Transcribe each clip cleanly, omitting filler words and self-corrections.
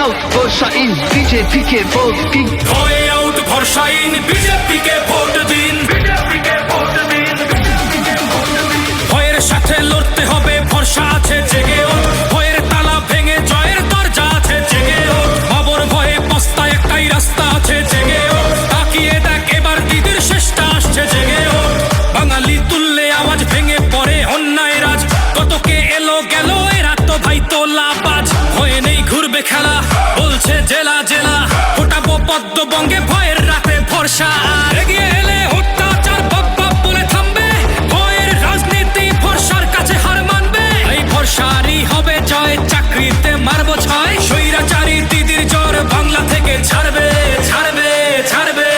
out, ভরসা in বিজেপিকে vote দিন। ভয়ে আউট ভরসা ইন বিজেপিকে ভোট দিন। ভয়ের সাথে লড়তে হবে ভরসা আছে জেগে ওঠ। ভয়ের তালা ভেঙে জয়ের দরজা আছে জেগে ওঠ। বাবর ভয়ে পস্তায় একটাই রাস্তা আছে জেগে ওঠ। তাকিয়ে দেখ এবার দিদির শেষটা আসছে জেগে ওঠ। বাঙালি তুললে আওয়াজ ভেঙে পড়ে অন্যায় রাজ। কতকে এলো গেল এরা তো ভাই তোলা বাজ। হয়ে নেই ঘুরবে খেলা বলছে জেলা জেলা। ফোটাবো পদ্মবঙ্গে ভয়ের রাতে ভরসা। এগিয়ে এলে অত্যাচার বাপ বাপ বলে থামবে। ভয়ের রাজনীতি ভরসার কাছে হার মানবে। এই ভরসারই হবে জয়, চাকরিতে মারবো ছয়। স্বৈরাচারী দিদির জ্বর বাংলা থেকে ছাড়বে ছাড়বে ছাড়বে।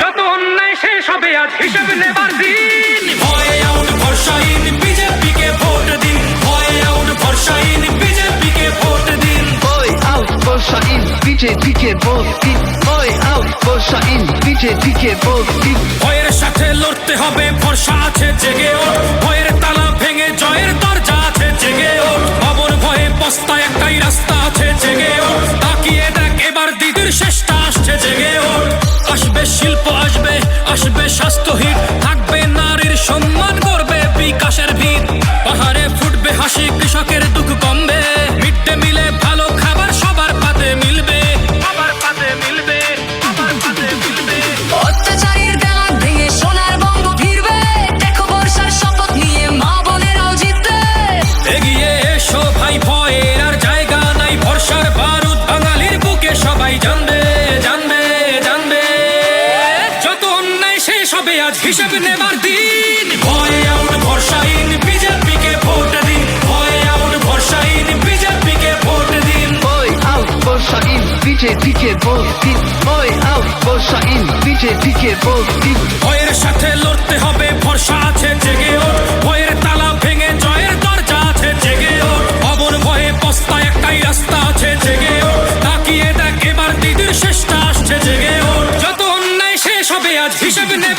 যত অন্যায় শেষ হবে আজ হিসাব নেবার দিন। ভয়ে আউট ভরসা ইন বিজেপিকে ভোট দিন। ভয়ে আউট ভরসা ইন বিজেপিকে ভোট দিন। ভয় আউট, ভরসা ইন বিজেপিকে ভোট দিন। ভয় আউট, ভরসা ইন বিজেপিকে ভোট দিন। ভয়ের সাথে লড়তে হবে ভরসা আছে জেগে ওঠ। ভয়ের তালা ভেঙে জয়ের দরজা আছে জেগে ওঠ। বাবর ভয়ে পস্তায় একটাই রাস্তা আছে জেগে ওঠ। তাকিয়ে দেখ এবার দিদির শেষটা আসছে জেগে ওঠ। আসবে শিল্প আসবে আসবে স্বাস্থ্যহীন। থাকবে নারীর সম্মান করবে বিকাশের ভিত। পাহাড়ে ফুটবে হাসি কৃষকের দুঃখ কমবে। মিড ডে মিলে ভালো খাবার সবার পাতে মিলবে। সবার পাতে মিলবে সবার পাতে মিলবে। অত্যাচারীর ব্যাগ ভেঙে সোনার বঙ্গ ফিরবে। দেখো বর্ষার শপথ নিয়ে মা বোনেরাও জিতবে। এগিয়ে এসো ভাই ভয়ের আর জায়গা নাই। ভরসার বারুদ বাঙালির বুকে সবাই জানবে জানবে জানবে। যত অন্যায় শেষ হবে আজ হিসাব নেবার দিন। ভয়ে আউট ভরসা ইন বিজেপিকে ভোট দিন। ভয়ে আউট ভরসা ইন বিজেপিকে ভোট দিন। ভয় আউট, ভরসা ইন বিজেপিকে ভোট দিন। ভয় আউট, ভরসা ইন বিজেপিকে ভোট দিন। ভয়ের সাথে লড়তে হবে ভরসা আছে জেগে ওঠ। ভয়ের তালা ভেঙে জয়ের দরজা আছে জেগে ওঠ। অবর ভয়ে পস্তায় একটাই রাস্তা আছে জেগে ওঠ। তাকিয়ে দেখ এবার দিদির শেষটা আসছে জেগে ওঠ। যত অন্যায় শেষ হবে আজ হিসাব নেবে